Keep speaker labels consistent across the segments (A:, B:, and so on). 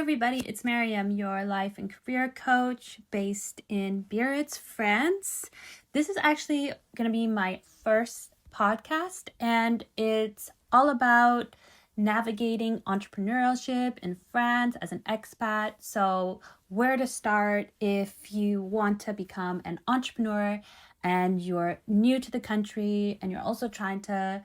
A: everybody, it's Mariam, your life and career coach based in Biarritz, France. This is actually going to be my first podcast, and it's all about navigating entrepreneurship in France as an expat. So where to start if you want to become an entrepreneur and you're new to the country and you're also trying to,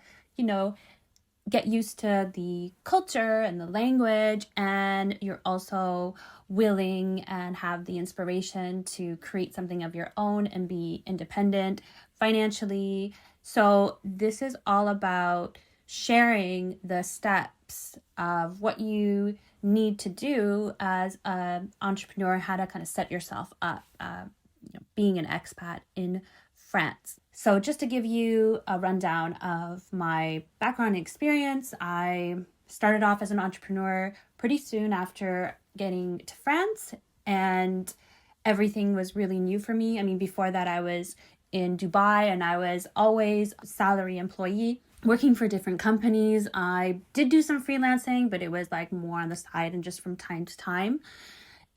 A: get used to the culture and the language, and you're also willing and have the inspiration to create something of your own and be independent financially. So this is all about sharing the steps of what you need to do as an entrepreneur, how to kind of set yourself up, being an expat in France. So just to give you a rundown of my background and experience, I started off as an entrepreneur pretty soon after getting to France, and everything was really new for me. I mean, before that, I was in Dubai and I was always a salary employee working for different companies. I did do some freelancing, but it was like more on the side and just from time to time.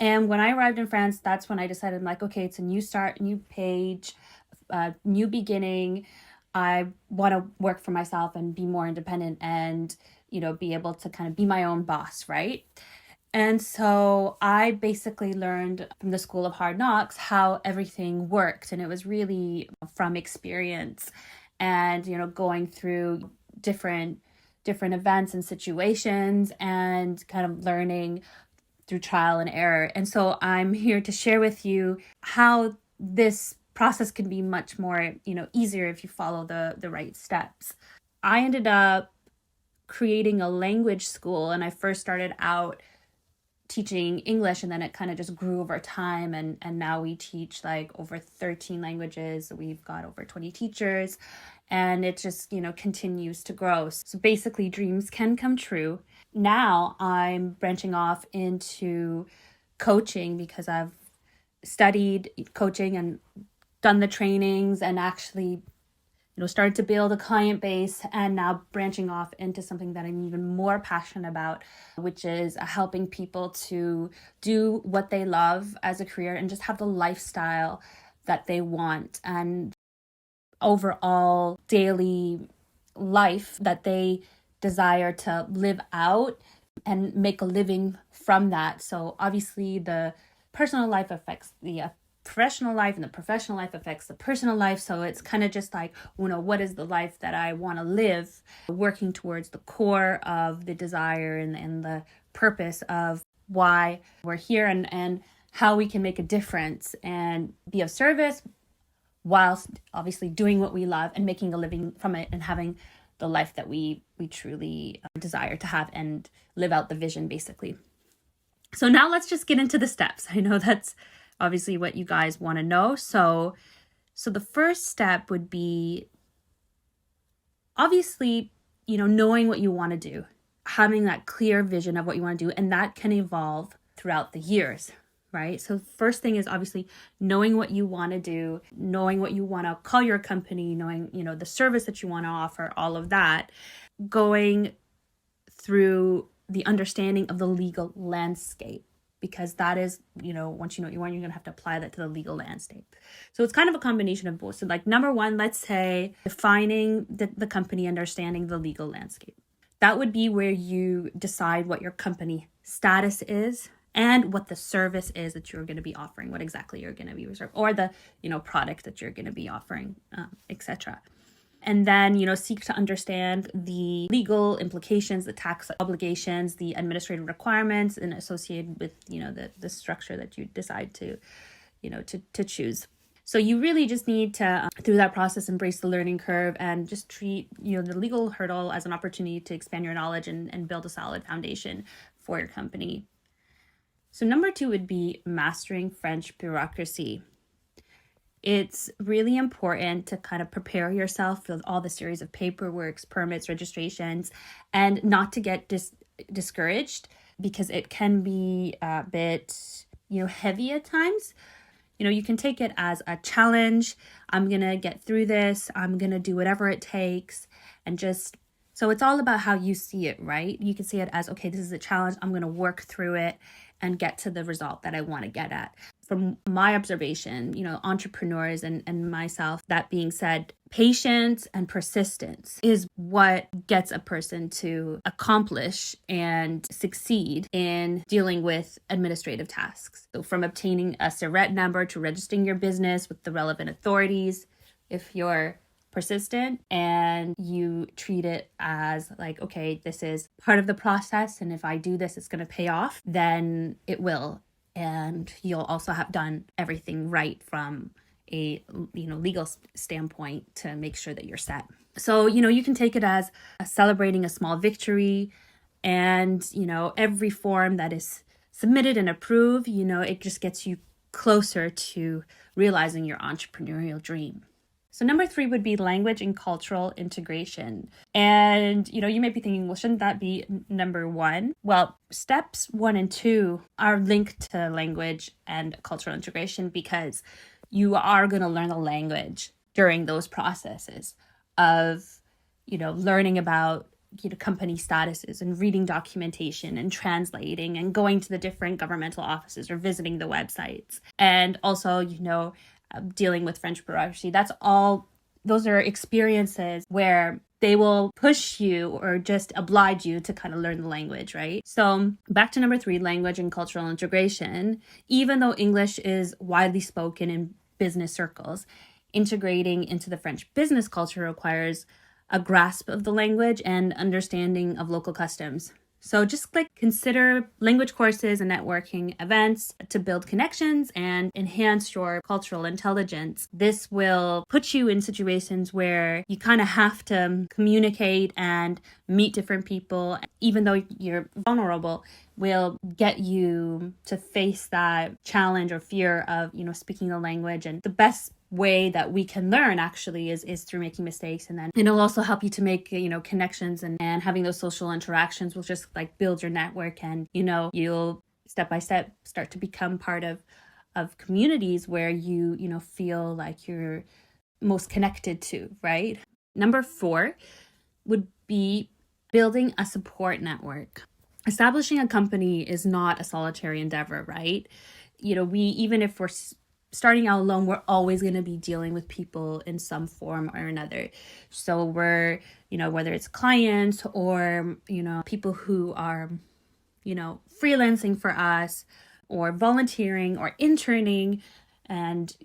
A: And when I arrived in France, that's when I decided, I'm like, okay, it's a new start, new page, new beginning. I want to work for myself and be more independent and, be able to kind of be my own boss, right? And so I basically learned from the School of Hard Knocks how everything worked. And it was really from experience and, going through different events and situations and kind of learning through trial and error. And so I'm here to share with you how this process can be much more, easier if you follow the right steps. I ended up creating a language school, and I first started out teaching English, and then it kind of just grew over time. And now we teach like over 13 languages. We've got over 20 teachers, and it just, continues to grow. So basically dreams can come true. Now I'm branching off into coaching because I've studied coaching and done the trainings and actually, started to build a client base, and now branching off into something that I'm even more passionate about, which is helping people to do what they love as a career and just have the lifestyle that they want and overall daily life that they desire to live out and make a living from that. So obviously the personal life affects the professional life, and the professional life affects the personal life. So it's kind of just like, what is the life that I want to live, working towards the core of the desire and the purpose of why we're here, and how we can make a difference and be of service whilst obviously doing what we love and making a living from it and having the life that we truly desire to have and live out the vision, basically. So now let's just get into the steps. I know that's obviously what you guys want to know. So the first step would be obviously, knowing what you want to do, having that clear vision of what you want to do, and that can evolve throughout the years, right? So first thing is obviously knowing what you want to do, knowing what you want to call your company, knowing, the service that you want to offer, all of that, going through the understanding of the legal landscape, because that is, once you know what you want, you're going to have to apply that to the legal landscape. So it's kind of a combination of both. So like number one, let's say defining the company, understanding the legal landscape. That would be where you decide what your company status is and what the service is that you're going to be offering, what exactly you're going to be reserved, or the, product that you're going to be offering, etc. And then, seek to understand the legal implications, the tax obligations, the administrative requirements, and associated with, the structure that you decide to, to choose. So you really just need to, through that process, embrace the learning curve and just treat, the legal hurdle as an opportunity to expand your knowledge and build a solid foundation for your company. So number two would be mastering French bureaucracy. It's really important to kind of prepare yourself for all the series of paperwork, permits, registrations, and not to get discouraged, because it can be a bit, heavy at times. You can take it as a challenge. I'm going to get through this. I'm going to do whatever it takes. And so it's all about how you see it, right? You can see it as, okay, this is a challenge. I'm going to work through it. and get to the result that I want to get at. From my observation, entrepreneurs and myself, that being said, patience and persistence is what gets a person to accomplish and succeed in dealing with administrative tasks. So from obtaining a SIRET number to registering your business with the relevant authorities, if you're persistent and you treat it as like, okay, this is part of the process, and if I do this, it's going to pay off, then it will. And you'll also have done everything right from a legal standpoint to make sure that you're set. So, you can take it as celebrating a small victory, and, every form that is submitted and approved, it just gets you closer to realizing your entrepreneurial dream. So number 3 would be language and cultural integration. And, you may be thinking, well, shouldn't that be number 1? Well, steps 1 and 2 are linked to language and cultural integration because you are going to learn the language during those processes of, learning about company statuses and reading documentation and translating and going to the different governmental offices or visiting the websites. And also, dealing with French bureaucracy. Those are experiences where they will push you or just oblige you to kind of learn the language, right? So back to number 3, language and cultural integration. Even though English is widely spoken in business circles, integrating into the French business culture requires a grasp of the language and understanding of local customs. So just consider language courses and networking events to build connections and enhance your cultural intelligence. This will put you in situations where you kind of have to communicate and meet different people, even though you're vulnerable, will get you to face that challenge or fear of, speaking the language. And the best way that we can learn actually is through making mistakes, and then it'll also help you to make connections, and having those social interactions will just build your network, and you'll step by step start to become part of communities where you feel like you're most connected to, right? Number 4 would be building a support network. Establishing a company is not a solitary endeavor, right? Even if we're starting out alone, we're always going to be dealing with people in some form or another. So we're, whether it's clients or, people who are, freelancing for us or volunteering or interning, and,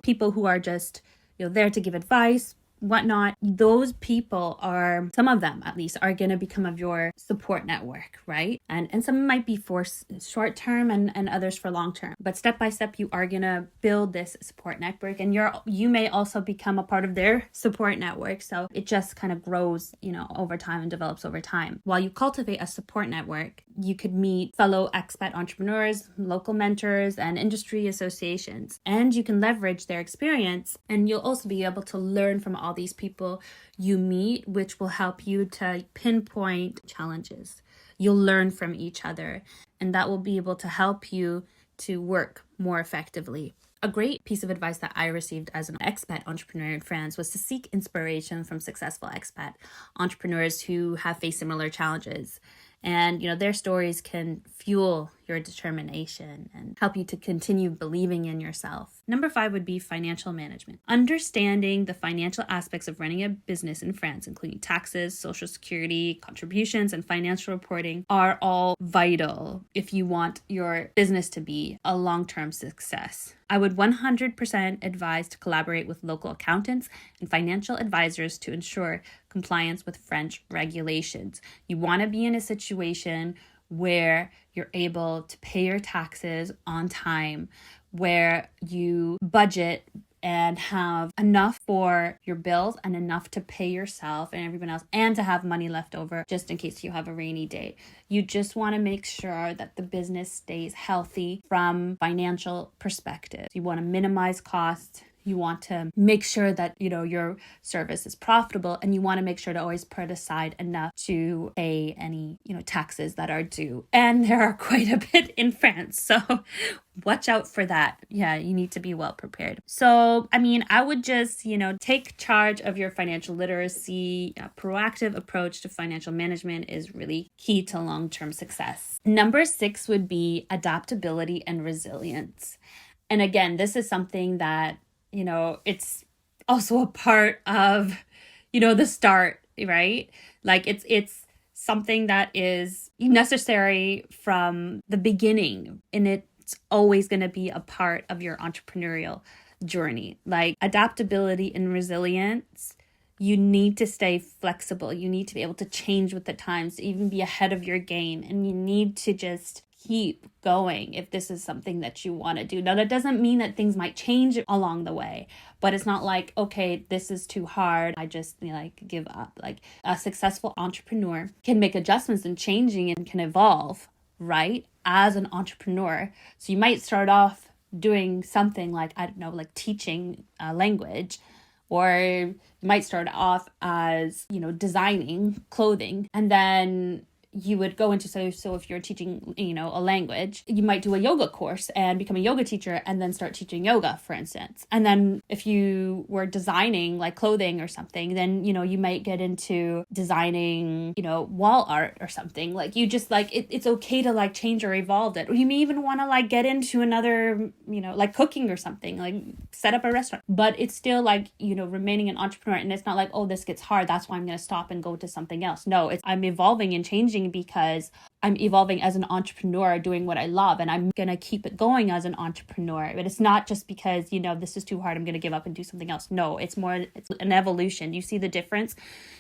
A: people who are just, there to give advice, whatnot. Those people are, some of them at least, are going to become of your support network, right? And some might be for short term and others for long term. But step by step, you are going to build this support network, and you may also become a part of their support network. So it just kind of grows, over time and develops over time. While you cultivate a support network, you could meet fellow expat entrepreneurs, local mentors, and industry associations. And you can leverage their experience, and you'll also be able to learn from all these people you meet, which will help you to pinpoint challenges. You'll learn from each other, and that will be able to help you to work more effectively. A great piece of advice that I received as an expat entrepreneur in France was to seek inspiration from successful expat entrepreneurs who have faced similar challenges. And, their stories can fuel your determination and help you to continue believing in yourself. Number 5 would be financial management. Understanding the financial aspects of running a business in France, including taxes, social security, contributions, and financial reporting, are all vital if you want your business to be a long-term success. I would 100% advise to collaborate with local accountants and financial advisors to ensure compliance with French regulations. You want to be in a situation where you're able to pay your taxes on time, where you budget and have enough for your bills and enough to pay yourself and everyone else, and to have money left over just in case you have a rainy day. You just want to make sure that the business stays healthy from financial perspective. You want to minimize costs. You want to make sure that, your service is profitable, and you want to make sure to always put aside enough to pay any, taxes that are due. And there are quite a bit in France. So watch out for that. Yeah, you need to be well prepared. So, I would just, take charge of your financial literacy. A proactive approach to financial management is really key to long-term success. Number 6 would be adaptability and resilience. And again, this is something that, it's also a part of, the start, right? Like it's something that is necessary from the beginning, and it's always going to be a part of your entrepreneurial journey. Like adaptability and resilience, you need to stay flexible. You need to be able to change with the times, to even be ahead of your game. And you need to just keep going if this is something that you want to do. Now, that doesn't mean that things might change along the way, but it's not like, okay, this is too hard, I just give up. Like a successful entrepreneur can make adjustments and changing and can evolve, right? As an entrepreneur. So you might start off doing something like, teaching a language, or you might start off as, designing clothing, and then you would go into, so if you're teaching, a language, you might do a yoga course and become a yoga teacher and then start teaching yoga, for instance. And then if you were designing like clothing or something, then, you might get into designing, wall art or something. Like you just it's okay to change or evolve it. Or you may even want to get into another, cooking or something, like set up a restaurant, but it's still remaining an entrepreneur. And it's not like, oh, this gets hard, that's why I'm going to stop and go to something else. No, I'm evolving and changing because I'm evolving as an entrepreneur, doing what I love, and I'm going to keep it going as an entrepreneur. But it's not just because, this is too hard, I'm going to give up and do something else. No, it's an evolution. You see the difference?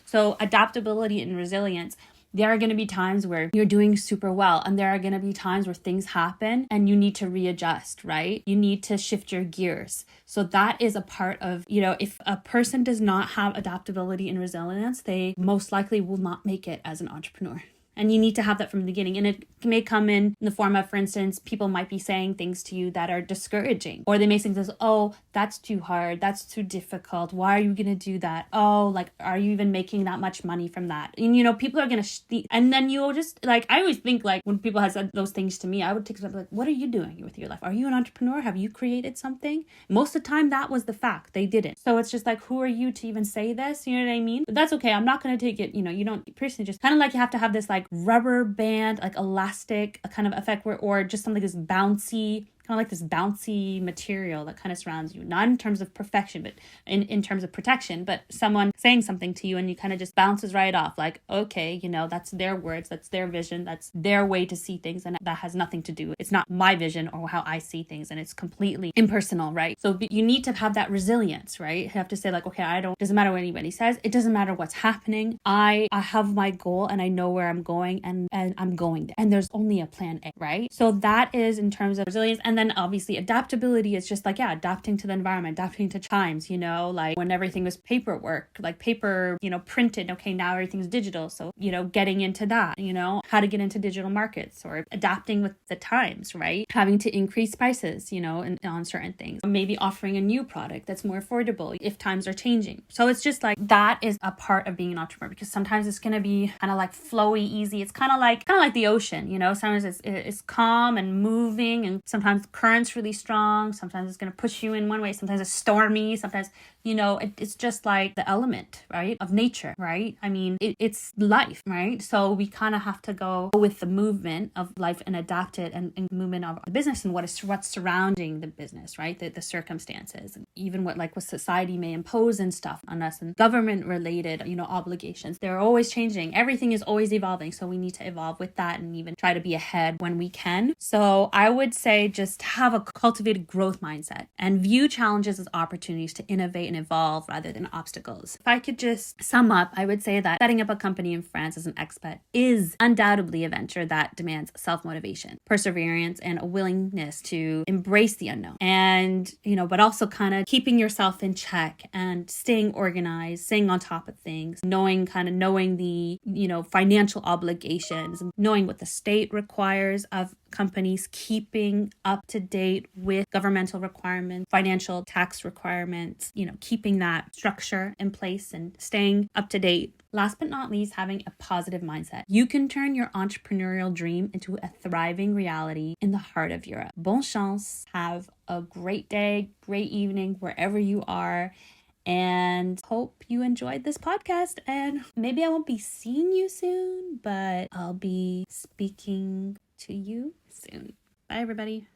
A: So adaptability and resilience. There are going to be times where you're doing super well, and there are going to be times where things happen and you need to readjust, right? You need to shift your gears. So that is a part of, if a person does not have adaptability and resilience, they most likely will not make it as an entrepreneur. And you need to have that from the beginning. And it may come in the form of, for instance, people might be saying things to you that are discouraging. Or they may say things, oh, that's too hard, that's too difficult, why are you going to do that? Oh, are you even making that much money from that? And, people are going to, and then you'll just, I always think, when people have said those things to me, I would take something what are you doing with your life? Are you an entrepreneur? Have you created something? Most of the time, that was the fact. They didn't. So it's just who are you to even say this? You know what I mean? But that's okay. I'm not going to take it, you don't personally, just kind of you have to have this rubber band, elastic kind of effect, or just something that's bouncy, kind of this bouncy material that kind of surrounds you, not in terms of perfection, but in terms of protection. But someone saying something to you and you kind of just bounces right off, okay, that's their words, that's their vision, that's their way to see things, and that has nothing to do, it's not my vision or how I see things, and it's completely impersonal, right? So you need to have that resilience, right? You have to say okay, doesn't matter what anybody says, it doesn't matter what's happening, I have my goal and I know where I'm going, and I'm going there, and there's only a plan A, right? So that is in terms of resilience. And then obviously adaptability is just adapting to the environment, adapting to times, when everything was paperwork, paper, printed, okay, now everything's digital. So, getting into that, how to get into digital markets, or adapting with the times, right? Having to increase prices, on certain things, maybe offering a new product that's more affordable if times are changing. So it's just that is a part of being an entrepreneur, because sometimes it's going to be kind of flowy, easy. It's kind of like the ocean, sometimes it's calm and moving, and sometimes current's really strong, sometimes it's going to push you in one way, sometimes it's stormy, sometimes it's just the element, right, of nature, right? It's life, right? So we kind of have to go with the movement of life and adapt it, and movement of the business and what's surrounding the business, right? The circumstances, and even what society may impose and stuff on us, and government related obligations, they're always changing, everything is always evolving. So we need to evolve with that and even try to be ahead when we can. So I would say just have a cultivated growth mindset and view challenges as opportunities to innovate and evolve rather than obstacles. If I could just sum up, I would say that setting up a company in France as an expat is undoubtedly a venture that demands self-motivation, perseverance, and a willingness to embrace the unknown. And, but also kind of keeping yourself in check and staying organized, staying on top of things, knowing the, financial obligations, knowing what the state requires of companies keeping up to date with governmental requirements, financial tax requirements, keeping that structure in place and staying up to date. Last but not least, having a positive mindset. You can turn your entrepreneurial dream into a thriving reality in the heart of Europe. Bon chance. Have a great day, great evening, wherever you are. And hope you enjoyed this podcast. And maybe I won't be seeing you soon, but I'll be speaking to you soon. Bye, everybody.